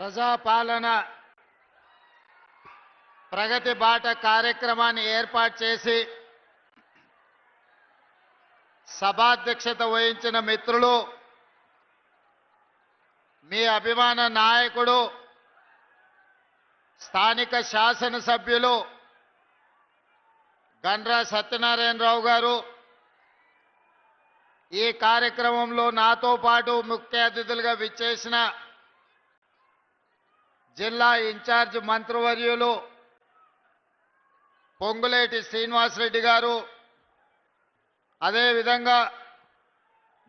ప్రజాపాలన ప్రగతి బాట కార్యక్రమాన్ని ఏర్పాటు చేసి సభాధ్యక్షత వహించిన మిత్రులు, మీ అభిమాన నాయకుడు స్థానిక శాసనసభ్యులు గండ్ర సత్యనారాయణరావు గారు, ఈ కార్యక్రమంలో నాతో పాటు ముఖ్య అతిథులుగా విచ్చేసిన జిల్లా ఇన్ఛార్జ్ మంత్రివర్యులు పొంగులేటి శ్రీనివాసరెడ్డి గారు, అదేవిధంగా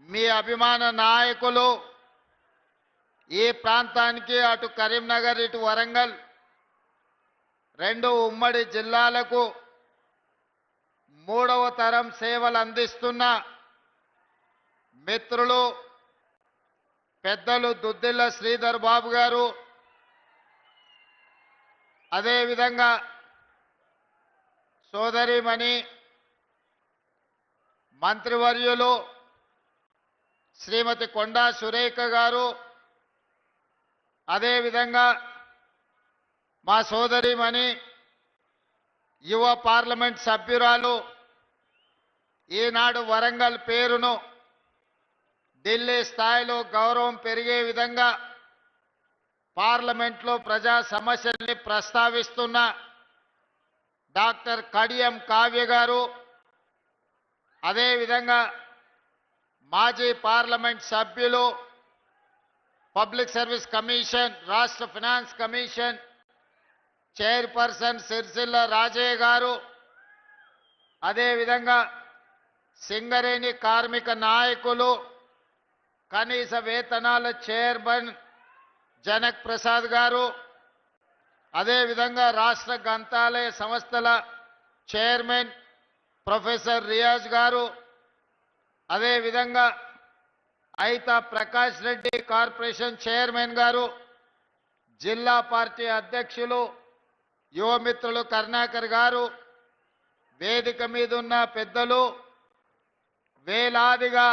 మీ అభిమాన నాయకులు, ఈ ప్రాంతానికి అటు కరీంనగర్ ఇటు వరంగల్ రెండు ఉమ్మడి జిల్లాలకు మూడవ తరం సేవలు అందిస్తున్న మిత్రులు పెద్దలు దుద్దిల్ల శ్రీధర్ బాబు గారు, అదేవిధంగా సోదరిమణి మంత్రివర్యులు శ్రీమతి కొండా సురేఖ గారు, అదేవిధంగా మా సోదరిమణి యువ పార్లమెంట్ సభ్యురాలు, ఈనాడు వరంగల్ పేరును ఢిల్లీ స్థాయిలో గౌరవం పెరిగే విధంగా పార్లమెంట్లో ప్రజా సమస్యల్ని ప్రస్తావిస్తున్న డాక్టర్ కడియం కావ్య గారు, అదేవిధంగా మాజీ పార్లమెంట్ సభ్యులు, పబ్లిక్ సర్వీస్ కమిషన్, రాష్ట్ర finance commission chairperson Sircilla Rajaiah గారు, అదేవిధంగా సింగరేణి కార్మిక నాయకులు, కనీస వేతనాల చైర్మన్ జనక్ ప్రసాద్ గారు, అదేవిధంగా రాష్ట్ర గ్రంథాలయ సంస్థల చైర్మన్ ప్రొఫెసర్ రియాజ్ గారు, అదేవిధంగా ఐతా ప్రకాష్ రెడ్డి కార్పొరేషన్ చైర్మన్ గారు, జిల్లా పార్టీ అధ్యక్షులు యువమిత్రులు కరుణాకర్ గారు, వేదిక మీద ఉన్న పెద్దలు, వేలాదిగా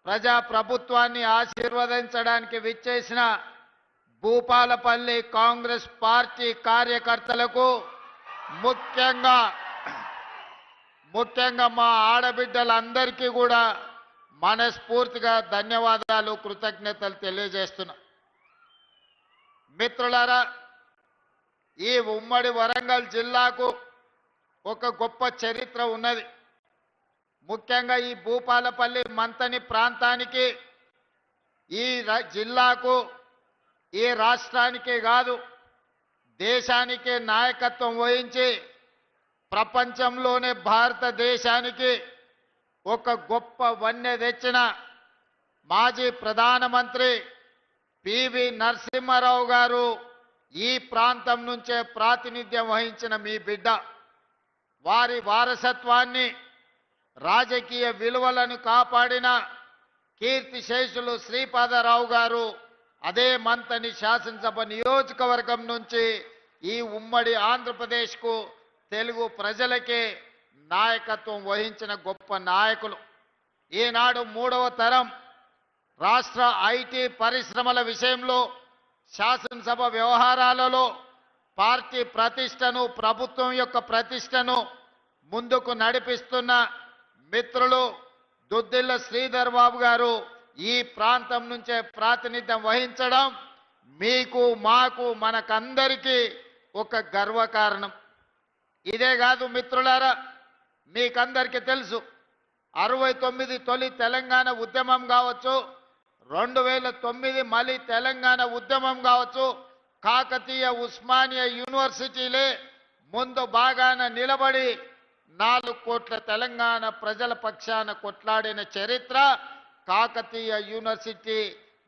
ప్రజా ప్రభుత్వాన్ని ఆశీర్వదించడానికి విచ్చేసిన భూపాలపల్లి కాంగ్రెస్ పార్టీ కార్యకర్తలకు, ముఖ్యంగా మా ఆడబిడ్డలందరికీ కూడా మనస్ఫూర్తిగా ధన్యవాదాలు, కృతజ్ఞతలు తెలియజేస్తున్నా. మిత్రులారా, ఈ ఉమ్మడి వరంగల్ జిల్లాకు ఒక గొప్ప చరిత్ర ఉన్నది. ముఖ్యంగా ఈ భూపాలపల్లి మంతని ప్రాంతానికి, ఈ జిల్లాకు, ఈ రాష్ట్రానికే కాదు దేశానికే నాయకత్వం వహించి ప్రపంచంలోనే భారతదేశానికి ఒక గొప్ప వన్నె తెచ్చిన మాజీ ప్రధానమంత్రి పివి నరసింహారావు గారు ఈ ప్రాంతం నుంచే ప్రాతినిధ్యం వహించిన మీ బిడ్డ. వారి వారసత్వాన్ని, రాజకీయ విలువలను కాపాడిన కీర్తిశేషులు శ్రీపాదరావు గారు అదే మంతని శాసనసభ నియోజకవర్గం నుంచి ఈ ఉమ్మడి ఆంధ్రప్రదేశ్కు, తెలుగు ప్రజలకే నాయకత్వం వహించిన గొప్ప నాయకులు. ఈనాడు మూడవ తరం రాష్ట్ర ఐటీ పరిశ్రమల విషయంలో, శాసనసభ వ్యవహారాలలో పార్టీ ప్రతిష్టను, ప్రభుత్వం యొక్క ప్రతిష్టను ముందుకు నడిపిస్తున్న మిత్రులు దుద్దిల్ల శ్రీధర్ బాబు గారు ఈ ప్రాంతం నుంచే ప్రాతినిధ్యం వహించడం మీకు, మాకు, మనకందరికీ ఒక గర్వకారణం. ఇదే కాదు మిత్రులారా, మీకందరికీ తెలుసు 69 తొలి తెలంగాణ ఉద్యమం కావచ్చు, 2009 మళ్ళీ తెలంగాణ ఉద్యమం కావచ్చు, కాకతీయ ఉస్మానియా యూనివర్సిటీలే ముందు బాగాన నిలబడి 4 కోట్ల తెలంగాణ ప్రజల పక్షాన కొట్లాడిన చరిత్ర కాకతీయ యూనివర్సిటీ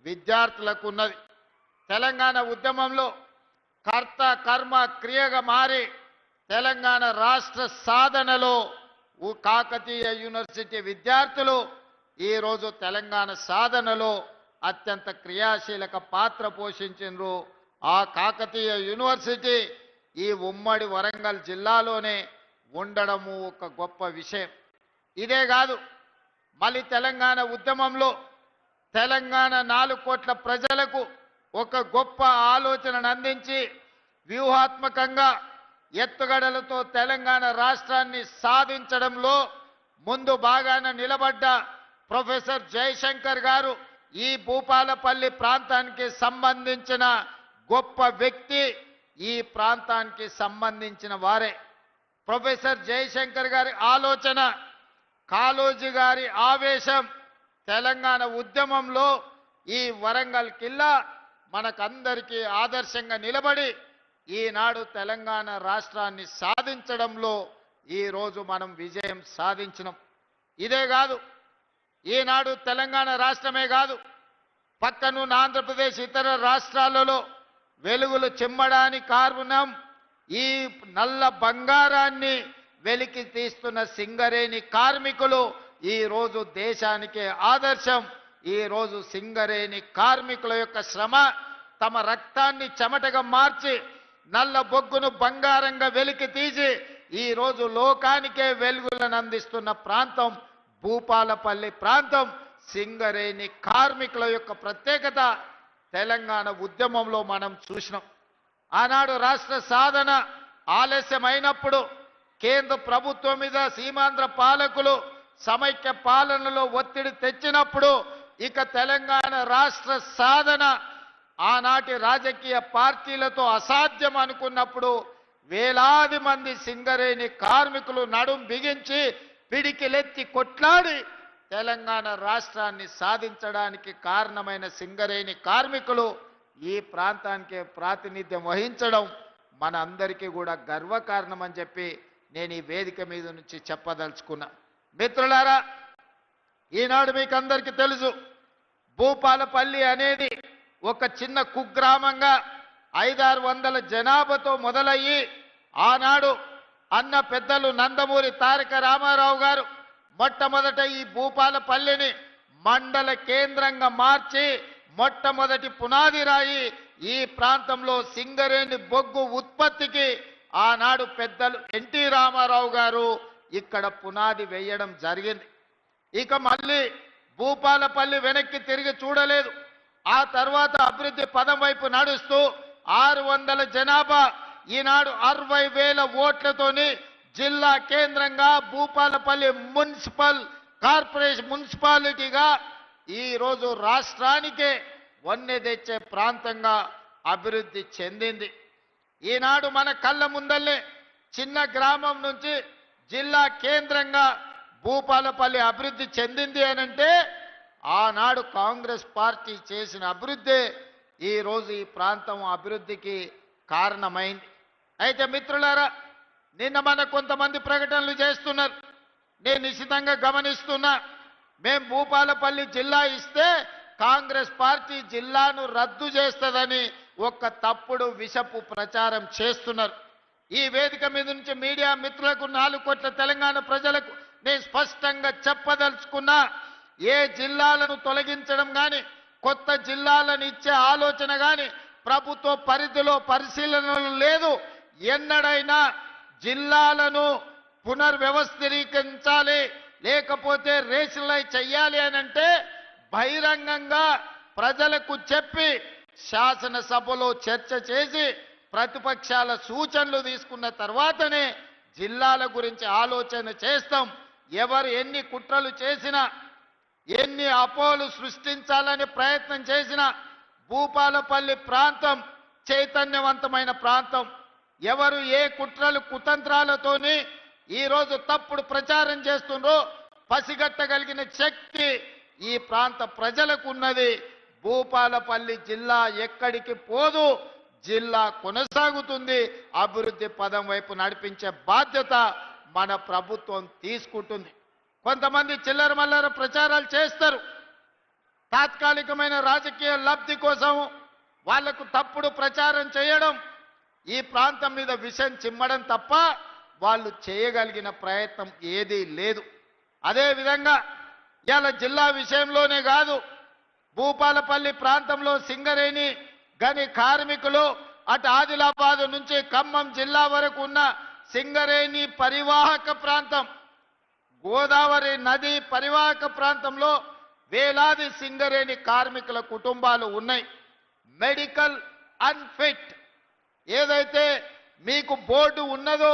విద్యార్థులకు ఉన్నది. తెలంగాణ ఉద్యమంలో కర్త కర్మ క్రియగా మారి తెలంగాణ రాష్ట్ర సాధనలో కాకతీయ యూనివర్సిటీ విద్యార్థులు ఈరోజు తెలంగాణ సాధనలో అత్యంత క్రియాశీలక పాత్ర పోషించారు. ఆ కాకతీయ యూనివర్సిటీ ఈ ఉమ్మడి వరంగల్ జిల్లాలోనే ఉండడము ఒక గొప్ప విషయం. ఇదే కాదు, మళ్ళీ తెలంగాణ ఉద్యమంలో తెలంగాణ 4 కోట్ల ప్రజలకు ఒక గొప్ప ఆలోచనను అందించి వ్యూహాత్మకంగా ఎత్తుగడలతో తెలంగాణ రాష్ట్రాన్ని సాధించడంలో ముందు బాగాన నిలబడ్డ ప్రొఫెసర్ జయశంకర్ గారు ఈ భూపాలపల్లి ప్రాంతానికి సంబంధించిన గొప్ప వ్యక్తి, ఈ ప్రాంతానికి సంబంధించిన వారే. ప్రొఫెసర్ జయశంకర్ గారి ఆలోచన, కాళోజీ గారి ఆవేశం, తెలంగాణ ఉద్యమంలో ఈ వరంగల్ కిల్లా మనకందరికీ ఆదర్శంగా నిలబడి ఈనాడు తెలంగాణ రాష్ట్రాన్ని సాధించడంలో ఈరోజు మనం విజయం సాధించినాం. ఇదే కాదు, ఈనాడు తెలంగాణ రాష్ట్రమే కాదు, పక్కనున్న ఆంధ్రప్రదేశ్ ఇతర రాష్ట్రాలలో వెలుగులు చిమ్మడానికి కారణం ఈ నల్ల బంగారాన్ని వెలికి తీస్తున్న సింగరేణి కార్మికులు ఈరోజు దేశానికి ఆదర్శం. ఈరోజు సింగరేణి కార్మికుల యొక్క శ్రమ, తమ రక్తాన్ని చెమటగా మార్చి నల్ల బొగ్గును బంగారంగా వెలికి తీసి ఈరోజు లోకానికే వెలుగులను అందిస్తున్న ప్రాంతం భూపాలపల్లి ప్రాంతం. సింగరేణి కార్మికుల యొక్క ప్రత్యేకత తెలంగాణ ఉద్యమంలో మనం చూసినాం. ఆనాడు రాష్ట్ర సాధన ఆలస్యమైనప్పుడు కేంద్ర ప్రభుత్వం మీద సీమాంధ్ర పాలకులు సమైక్య పాలనలో ఒత్తిడి తెచ్చినప్పుడు ఇక తెలంగాణ రాష్ట్ర సాధన ఆనాటి రాజకీయ పార్టీలతో అసాధ్యం అనుకున్నప్పుడు వేలాది మంది సింగరేణి కార్మికులు నడుం బిగించి పిడికిలెత్తి కొట్లాడి తెలంగాణ రాష్ట్రాన్ని సాధించడానికి కారణమైన సింగరేణి కార్మికులు ఈ ప్రాంతానికి ప్రాతినిధ్యం వహించడం మన అందరికీ కూడా గర్వకారణం అని చెప్పి నేను ఈ వేదిక మీద నుంచి చెప్పదలుచుకున్నా. మిత్రులారా, ఈనాడు మీకు అందరికీ తెలుసు, భూపాలపల్లి అనేది ఒక చిన్న కుగ్రామంగా 500-600 జనాభాతో మొదలయ్యి ఆనాడు అన్న పెద్దలు నందమూరి తారక రామారావు గారు మొట్టమొదట ఈ భూపాలపల్లిని మండల కేంద్రంగా మార్చి మొట్టమొదటి పునాది రాయి ఈ ప్రాంతంలో సింగరేణి బొగ్గు ఉత్పత్తికి ఆనాడు పెద్దలు ఎన్టీ రామారావు గారు ఇక్కడ పునాది వేయడం జరిగింది. ఇక మళ్ళీ భూపాలపల్లి వెనక్కి తిరిగి చూడలేదు. ఆ తర్వాత అభివృద్ధి పదం వైపు నడుస్తూ 600 జనాభా, ఈనాడు 60,000 ఓట్లతోని జిల్లా కేంద్రంగా భూపాలపల్లి మున్సిపల్ కార్పొరేషన్ మున్సిపాలిటీగా ఈరోజు రాష్ట్రానికే వన్నె తెచ్చే ప్రాంతంగా అభివృద్ధి చెందింది. ఈనాడు మన కళ్ళ ముందల్లే చిన్న గ్రామం నుంచి జిల్లా కేంద్రంగా భూపాలపల్లి అభివృద్ధి చెందింది అనంటే ఆనాడు కాంగ్రెస్ పార్టీ చేసిన అభివృద్ధి ఈరోజు ఈ ప్రాంతం అభివృద్ధికి కారణమైంది. అయితే మిత్రులారా, నిన్న మన కొంతమంది ప్రకటనలు చేస్తున్నారు, నేను నిశ్చితంగా గమనిస్తున్నా. మేం భూపాలపల్లి జిల్లా ఇస్తే కాంగ్రెస్ పార్టీ జిల్లాను రద్దు చేస్తుందని ఒక తప్పుడు విషపు ప్రచారం చేస్తున్నారు. ఈ వేదిక మీద నుంచి మీడియా మిత్రులకు 4 కోట్ల తెలంగాణ ప్రజలకు నేను స్పష్టంగా చెప్పదలుచుకున్నా, ఏ జిల్లాలను తొలగించడం కానీ కొత్త జిల్లాలను ఇచ్చే ఆలోచన కానీ ప్రభుత్వ పరిధిలో పరిశీలనలు లేదు. ఎన్నడైనా జిల్లాలను పునర్వ్యవస్థీకరించాలి, లేకపోతే రేషనలైజ్ చెయ్యాలి అనంటే బహిరంగంగా ప్రజలకు చెప్పి శాసనసభలో చర్చ చేసి ప్రతిపక్షాల సూచనలు తీసుకున్న తర్వాతనే జిల్లాల గురించి ఆలోచన చేస్తాం. ఎవరు ఎన్ని కుట్రలు చేసినా, ఎన్ని అపోలు సృష్టించాలని ప్రయత్నం చేసినా భూపాలపల్లి ప్రాంతం చైతన్యవంతమైన ప్రాంతం. ఎవరు ఏ కుట్రలు కుతంత్రాలతోని ఈరోజు తప్పుడు ప్రచారం చేస్తుండ్రో పసిగట్టగలిగిన శక్తి ఈ ప్రాంత ప్రజలకు ఉన్నది. భూపాలపల్లి జిల్లా ఎక్కడికి పోదు, జిల్లా కొనసాగుతుంది. అభివృద్ధి పదం వైపు నడిపించే బాధ్యత మన ప్రభుత్వం తీసుకుంటుంది. కొంతమంది చిల్లర మల్లర ప్రచారాలు చేస్తారు. తాత్కాలికమైన రాజకీయ లబ్ధి కోసం వాళ్లకు తప్పుడు ప్రచారం చేయడం, ఈ ప్రాంతం మీద విషం చిమ్మడం తప్ప వాళ్ళు చేయగలిగిన ప్రయత్నం ఏదీ లేదు. అదేవిధంగా ఇవాళ జిల్లా విషయంలోనే కాదు, భూపాలపల్లి ప్రాంతంలో సింగరేణి గని కార్మికులు అటు ఆదిలాబాద్ నుంచి ఖమ్మం జిల్లా వరకు ఉన్న సింగరేణి పరివాహక ప్రాంతం, గోదావరి నది పరివాహక ప్రాంతంలో వేలాది సింగరేణి కార్మికుల కుటుంబాలు ఉన్నాయి. మెడికల్ అన్ఫిట్ ఏదైతే మీకు బోర్డు ఉన్నదో